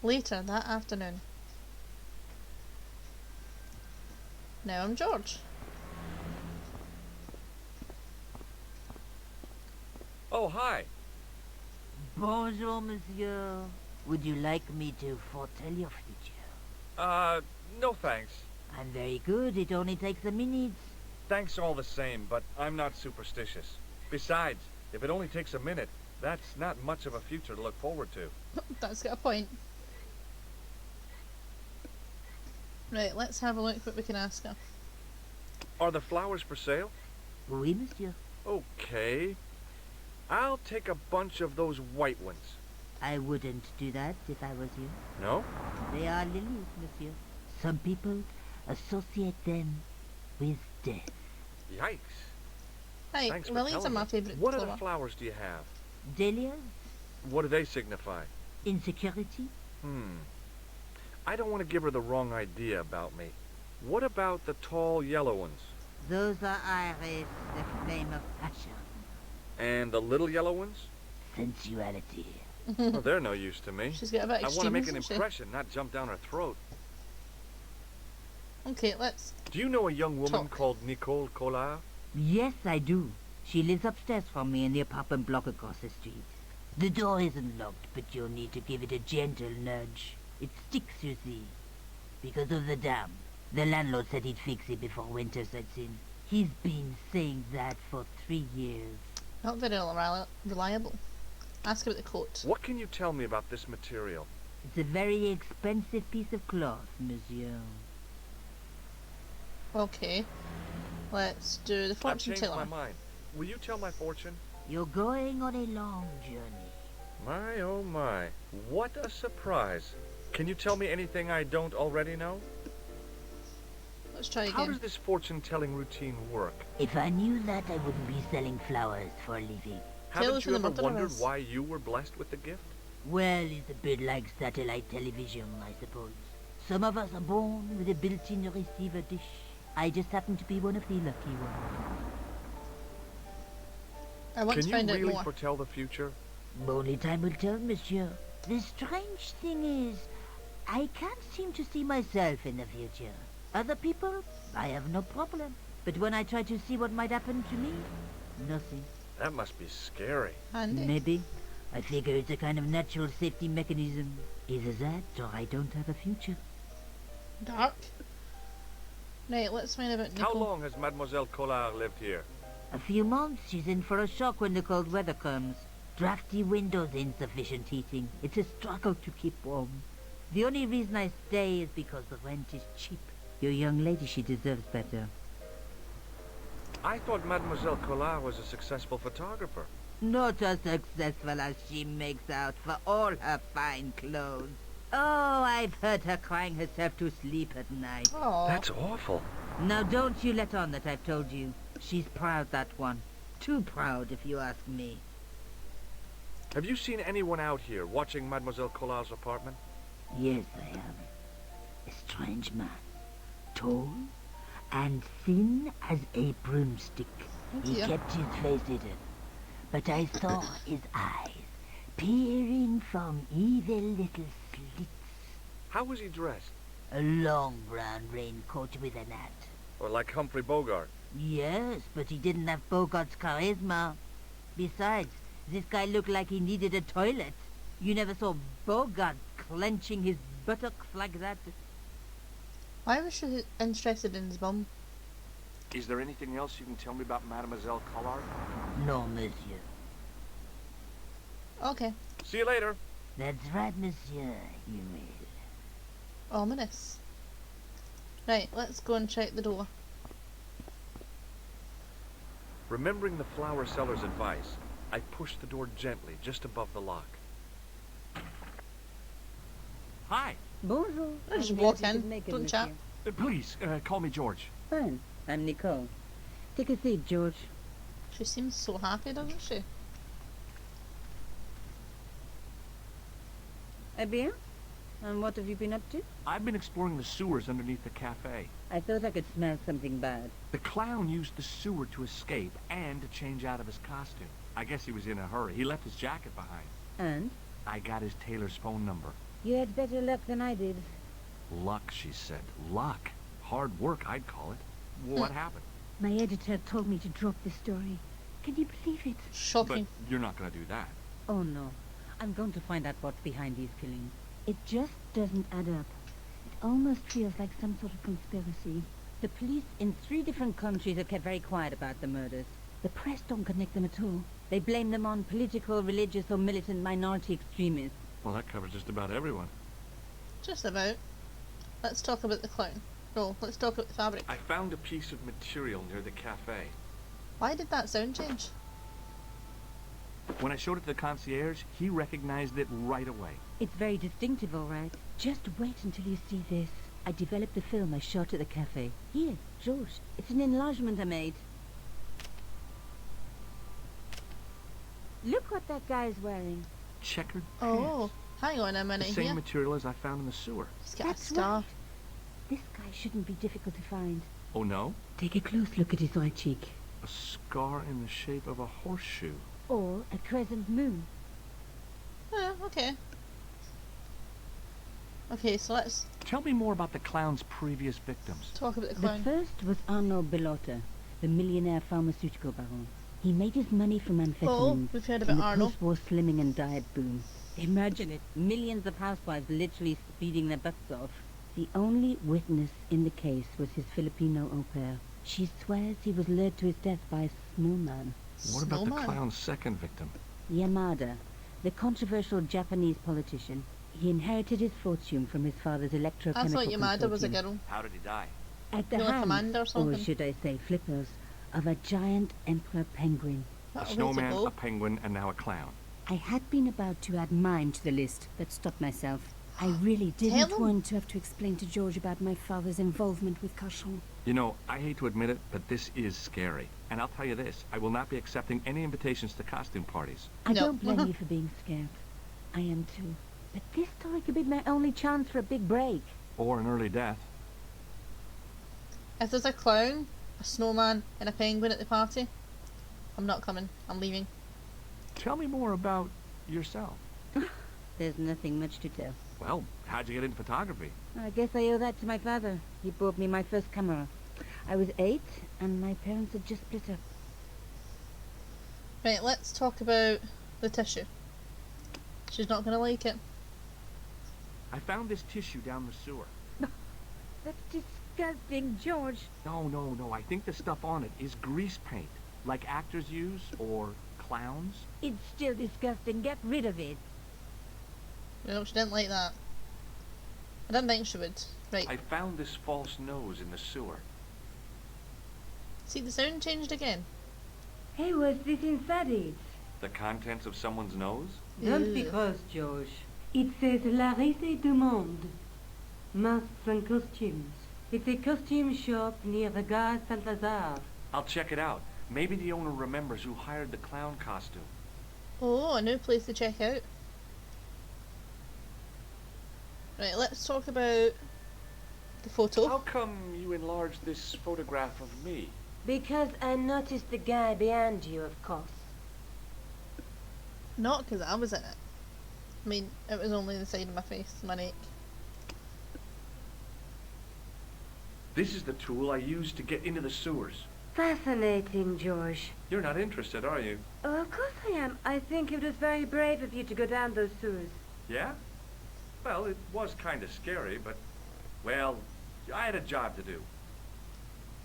Later that afternoon. Now I'm George. Oh, hi. Bonjour, monsieur. Would you like me to foretell your future? No thanks. I'm very good. It only takes a minute. Thanks all the same, but I'm not superstitious. Besides, if it only takes a minute, that's not much of a future to look forward to. That's got a point. Right, let's have a look what we can ask her. Are the flowers for sale? Oui, monsieur. Okay. I'll take a bunch of those white ones. I wouldn't do that if I was you. No? They are lilies, monsieur. Some people associate them with death. Yikes. Hi, Thanks for lilies are telling my me. favourite What flower. other flowers do you have? Dahlias? What do they signify? Insecurity? I don't want to give her the wrong idea about me. What about the tall yellow ones? Those are iris, the flame of passion. And the little yellow ones? Sensuality. Well, they're no use to me. She's got a bit I want to extreme, make an isn't she? impression, not jump down her throat. Okay, let's... Do you know a young woman Talk. called Nicole Collard? Yes, I do. She lives upstairs from me in the apartment block across the street. The door isn't locked, but you'll need to give it a gentle nudge. It sticks, you see. Because of the dam. The landlord said he'd fix it before winter sets in. He's been saying that for 3 years. Not very reliable. Ask about the coat. What can you tell me about this material? It's a very expensive piece of cloth, monsieur. Okay. Let's do the I've fortune changed my teller. mind. Will you tell my fortune? You're going on a long journey. My, oh my. What a surprise. Can you tell me anything I don't already know? Let's try How again. does this fortune-telling routine work? If I knew that, I wouldn't be selling flowers for a living. Tell Haven't us you who the ever murderer wondered is. why you were blessed with the gift? Well, it's a bit like satellite television, I suppose. Some of us are born with a built-in receiver dish. I just happen to be one of the lucky ones. I want Can to you find out really more. foretell the future? Only time will tell, monsieur. The strange thing is, I can't seem to see myself in the future. Other people, I have no problem. But when I try to see what might happen to me, nothing. That must be scary. Handy. Maybe. I figure it's a kind of natural safety mechanism. Either that, or I don't have a future. Dark. Right, let's find out about How Nicole. long has Mademoiselle Collard lived here? A few months, she's in for a shock when the cold weather comes. Drafty windows, insufficient heating. It's a struggle to keep warm. The only reason I stay is because the rent is cheap. Your young lady, she deserves better. I thought Mademoiselle Collard was a successful photographer. Not as successful as she makes out for all her fine clothes. Oh, I've heard her crying herself to sleep at night. Oh, That's awful. Now don't you let on that I've told you. She's proud, that one. Too proud, if you ask me. Have you seen anyone out here watching Mademoiselle Collard's apartment? Yes, I have. A strange man. Tall and thin as a broomstick. He dear. kept his face hidden. But I saw his eyes peering from evil little slits. How was he dressed? A long brown raincoat with an hat. Or like Humphrey Bogart? Yes, but he didn't have Bogart's charisma. Besides, this guy looked like he needed a toilet. You never saw Bogart clenching his buttocks like that. Why was she interested in his bum? Is there anything else you can tell me about Mademoiselle Collard? No, monsieur. Okay. See you later. That's right, monsieur. You will. Ominous. Right, let's go and check the door. Remembering the flower seller's advice, I pushed the door gently just above the lock. Hi. Bonjour. Just I'm walk glad you in, could make it, don't monsieur. chat. Please, call me George. Fine. I'm Nicole. Take a seat, George. She seems so happy, doesn't she? Eh bien? And what have you been up to? I've been exploring the sewers underneath the cafe. I thought I could smell something bad. The clown used the sewer to escape and to change out of his costume. I guess he was in a hurry. He left his jacket behind. And? I got his tailor's phone number. You had better luck than I did. Luck, she said. Luck. Hard work, I'd call it. What happened? My editor told me to drop the story. Can you believe it? But Shocking. you're not gonna do that. Oh no. I'm going to find out what's behind these killings. It just doesn't add up. It almost feels like some sort of conspiracy. The police in 3 different countries have kept very quiet about the murders. The press don't connect them at all. They blame them on political, religious, or militant minority extremists. Well, that covers just about everyone. Just about. Let's talk about the clown. No, let's talk about the fabric. I found a piece of material near the cafe. Why did that sound change? When I showed it to the concierge, he recognized it right away. It's very distinctive, all right. Just wait until you see this. I developed the film I shot at the cafe. Here, George. It's an enlargement I made. Look what that guy's wearing. Checkered Oh, pants. hang on a minute The same here. material as I found in the sewer. He's got a That's star. right. This guy shouldn't be difficult to find. Oh no? Take a close look at his right cheek. A scar in the shape of a horseshoe. Or a crescent moon. Oh, okay. Okay, so let's Tell me more about the clown's previous victims. talk about the The clown. first was Arno Bellotta, the millionaire pharmaceutical baron. He made his money from Oh, amphetamines we've heard In about the Arnold. post-war slimming and diet boom. Imagine it. Millions of housewives literally speeding their butts off. The only witness in the case was his Filipino au pair. She swears he was lured to his death by a snowman. What about the Snowman. clown's second victim? Yamada, the controversial Japanese politician. He inherited his fortune from his father's electrochemical I thought Yamada was a consortium. girl. How did he die? At the You're a hands, commander or or something. should I say flippers, of a giant emperor penguin. A What way to snowman, go. a penguin, and now a clown. I had been about to add mine to the list, but stopped myself. I really didn't Tell him. want to have to explain to George about my father's involvement with Cachon. You know, I hate to admit it, but this is scary. And I'll tell you this, I will not be accepting any invitations to costume parties. I No. don't blame you for being scared. I am too. But this story could be my only chance for a big break. Or an early death. If there's a clown, a snowman, and a penguin at the party, I'm not coming. I'm leaving. Tell me more about yourself. There's nothing much to tell. Well, how'd you get into photography? I guess I owe that to my father. He bought me my first camera. I was 8, and my parents had just split up. Right, let's talk about the tissue. She's not gonna like it. I found this tissue down the sewer. That's disgusting, George. No, I think the stuff on it is grease paint. Like actors use, or clowns. It's still disgusting. Get rid of it. No, she didn't like that. I didn't think she would. Right. I found this false nose in the sewer. See, the sound changed again. Hey, what's this inside it? The contents of someone's nose? Don't be Ew. cross, George. It says La Risée du Monde. Masks and costumes. It's a costume shop near the Gare Saint-Lazare. I'll check it out. Maybe the owner remembers who hired the clown costume. Oh, a new place to check out. Right, let's talk about the photo. How come you enlarged this photograph of me? Because I noticed the guy behind you, of course. Not because I was in it. I mean, it was only the side of my face, my neck. This is the tool I used to get into the sewers. Fascinating, George. You're not interested, are you? Oh, of course I am. I think it was very brave of you to go down those sewers. Yeah? Well, it was kind of scary, but, well, I had a job to do.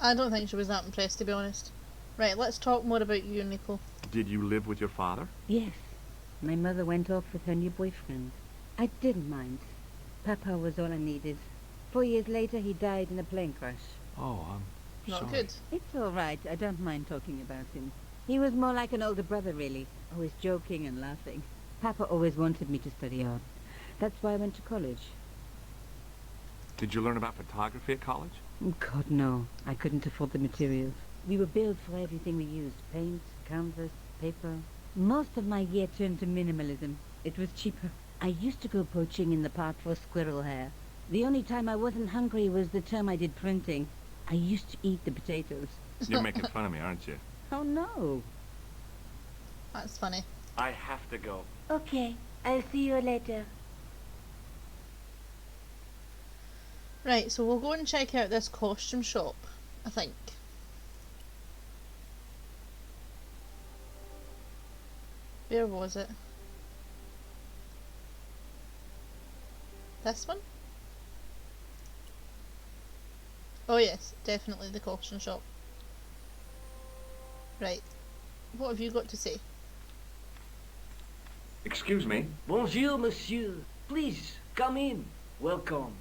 I don't think she was that impressed, to be honest. Right, let's talk more about you, Nico. Did you live with your father? Yes. My mother went off with her new boyfriend. I didn't mind. Papa was all I needed. 4 years later, he died in a plane crash. Oh, I'm Not sorry. good. It's all right. I don't mind talking about him. He was more like an older brother, really. Always joking and laughing. Papa always wanted me to study art. That's why I went to college. Did you learn about photography at college? God, no. I couldn't afford the materials. We were billed for everything we used. Paint, canvas, paper. Most of my year turned to minimalism. It was cheaper. I used to go poaching in the park for squirrel hair. The only time I wasn't hungry was the term I did printing. I used to eat the potatoes. You're making fun of me, aren't you? Oh, no. That's funny. I have to go. Okay, I'll see you later. Right, so we'll go and check out this costume shop, I think. Where was it? This one? Oh yes, definitely the costume shop. Right. What have you got to say? Excuse me. Bonjour, monsieur. Please, come in. Welcome.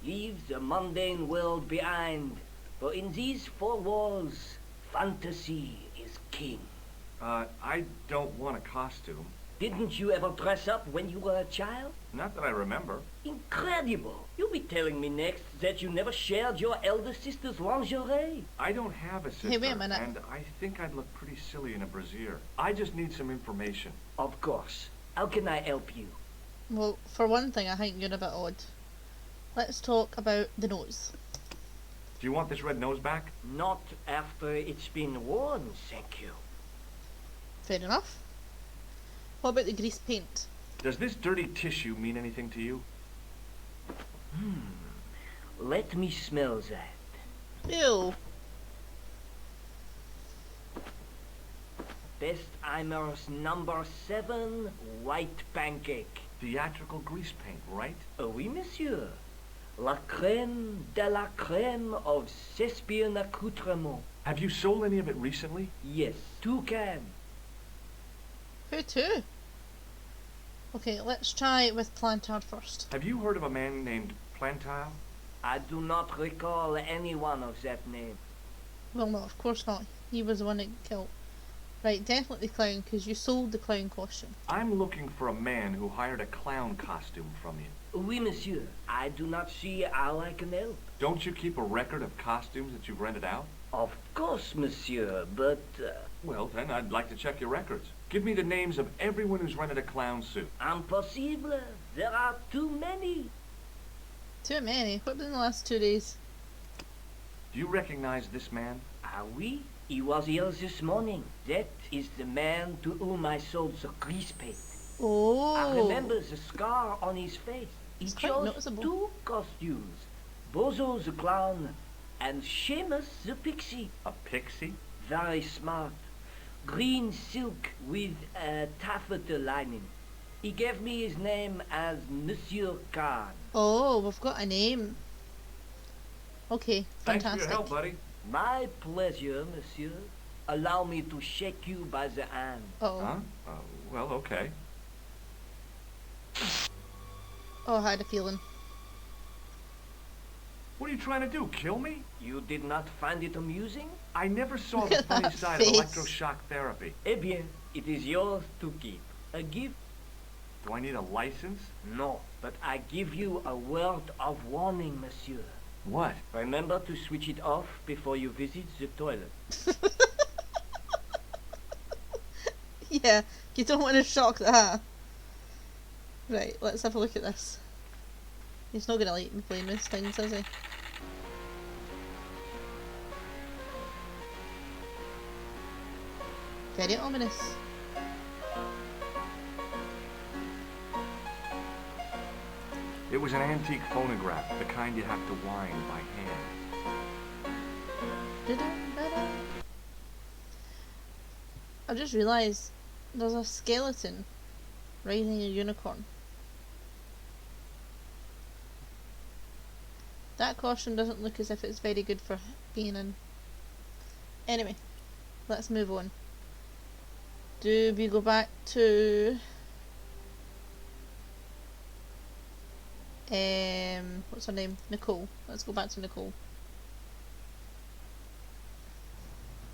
Leave the mundane world behind. For in these four walls, fantasy is king. I don't want a costume. Didn't you ever dress up when you were a child? Not that I remember. Incredible. You'll be telling me next that you never shared your elder sister's lingerie. I don't have a sister, Hey, wait a minute. and I think I'd look pretty silly in a brassiere. I just need some information. Of course. How can I help you? Well, for one thing, I think you're a bit odd. Let's talk about the nose. Do you want this red nose back? Not after it's been worn, thank you. Fair enough. What about the grease paint? Does this dirty tissue mean anything to you? Let me smell that. Ew. Bestheimer's number 7 white pancake. Theatrical grease paint, right? Oui, monsieur. La crème de la crème of Thespian accoutrement. Have you sold any of it recently? Yes, 2 cans. Who to? Okay, let's try with Plantard first. Have you heard of a man named Plantile? I do not recall anyone of that name. Well, no, of course not. He was the one that got killed. Right, definitely clown, because you sold the clown costume. I'm looking for a man who hired a clown costume from you. Oui, monsieur. I do not see how I can help. Don't you keep a record of costumes that you've rented out? Of course, monsieur, but... Well, then I'd like to check your records. Give me the names of everyone who's rented a clown suit. impossible. There are too many. Too many. What was in the last 2 days? Do you recognize this man? Ah oui, he was here this morning. That is the man to whom I sold the grease paint. Oh. I remember the scar on his face. He It's quite chose noticeable. 2 costumes. Bozo the clown and Seamus the pixie. A pixie? Very smart. Green silk with a taffeta lining. He gave me his name as Monsieur Khan. Oh, we've got a name. Okay, Thanks fantastic. for your help, buddy. My pleasure, monsieur. Allow me to shake you by the hand. Oh. Huh? Well, okay. Oh, I had a feeling. What are you trying to do, kill me? You did not find it amusing? I never saw Look the at funny that side face. of electroshock therapy. Eh bien, it is yours to keep. A gift? Do I need a license? No, but I give you a word of warning, monsieur. What? Remember to switch it off before you visit the toilet. Yeah, you don't want to shock that. Right, let's have a look at this. He's not gonna like me playing these things, is he? Very ominous. It was an antique phonograph, the kind you have to wind by hand. Da-dum-ba-dum. I just realised there's a skeleton riding a unicorn. That costume doesn't look as if it's very good for being in. Anyway, let's move on. Do we go back to what's her name? Nicole. Let's go back to Nicole.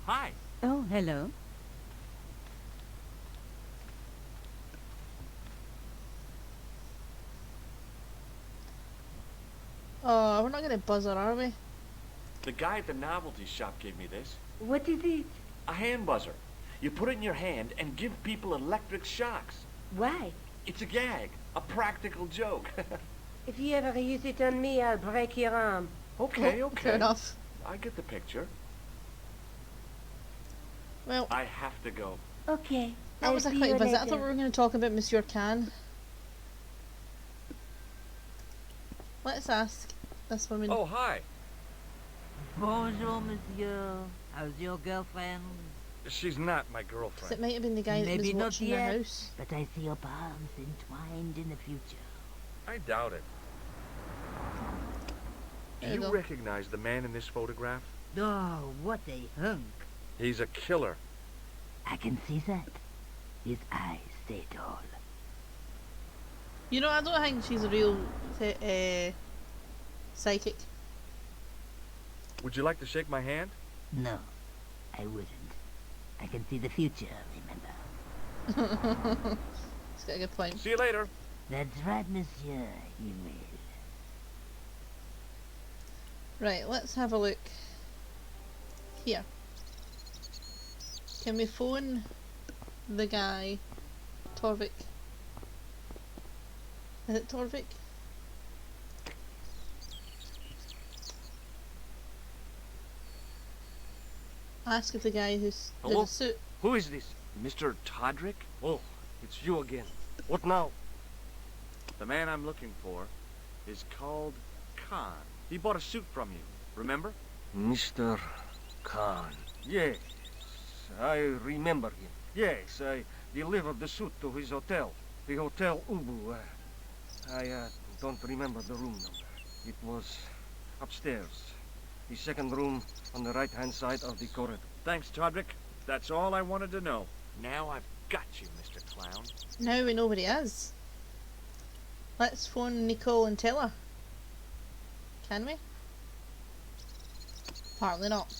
Hi. Oh, hello. Oh, we're not gonna buzz her, are we? The guy at the novelty shop gave me this. What is it? A hand buzzer. You put it in your hand and give people electric shocks. Why? It's a gag. A practical joke. If you ever use it on me, I'll break your arm. Okay, Oh, okay. fair enough. I get the picture. Well, I have to go. Okay. that was a I'll see quick you visit. I thought later. we were going to talk about Monsieur Khan. Let's ask this woman. Oh, hi. Bonjour, monsieur. How's your girlfriend? She's not my 'Cause girlfriend. it might have been the guy that Maybe was not watching their yet. house. But I see your palms entwined in the future. I doubt it. Do There you you go. recognize the man in this photograph? Oh, what a hunk. He's a killer. I can see that. His eyes say it all. You know, I don't think she's a real psychic. Would you like to shake my hand? No, I wouldn't. I can see the future, remember? He's got a good point. See you later. That's right, monsieur. You will. Right, let's have a look. Here. Can we phone the guy, Torvik? Is it Torvik? Ask if the guy who's in Hello? the suit. Who is this? Mr. Todrick? Oh, it's you again. What now? The man I'm looking for is called Khan. He bought a suit from you, remember? Mr. Khan. Yes, I remember him. Yes, I delivered the suit to his hotel. The Hotel Ubu. I don't remember the room number. It was upstairs. The second room on the right-hand side of the corridor. Thanks, Todrick. That's all I wanted to know. Now I've got you, Mr. Clown. Now we know where he is. Let's phone Nicole and tell her. Can we? Apparently not.